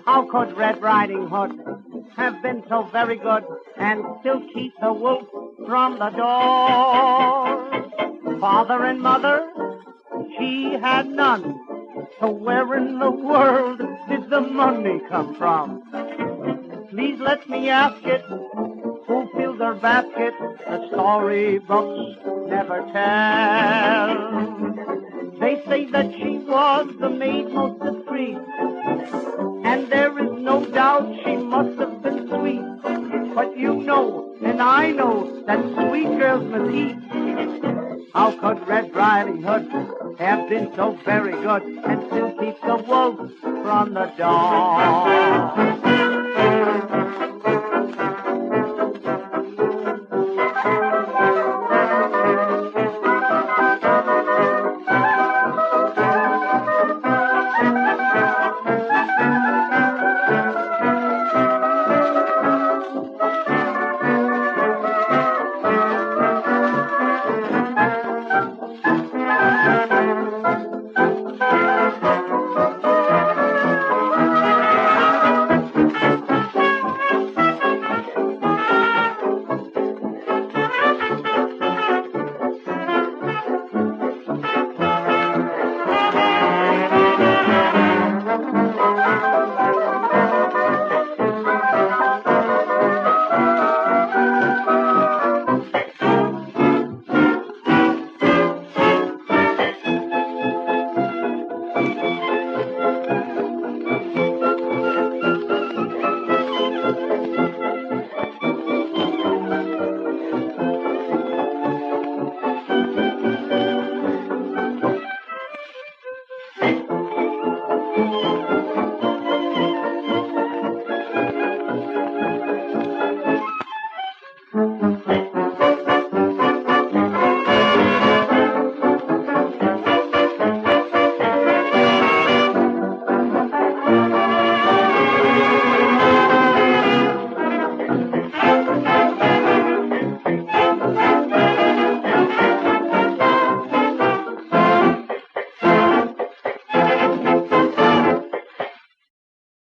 How could Red Riding Hood have been so very good and still keep the wolf from the door? Father and mother, she had none. So where in the world did the money come from? Please let me ask it, who filled her basket? The storybooks never tell. They say that she was the maid most discreet, and there is no doubt she must have been sweet. But you know, and I know, that sweet girls must eat. How could Red Riding Hood have been so very good and still keep the wolf from the door?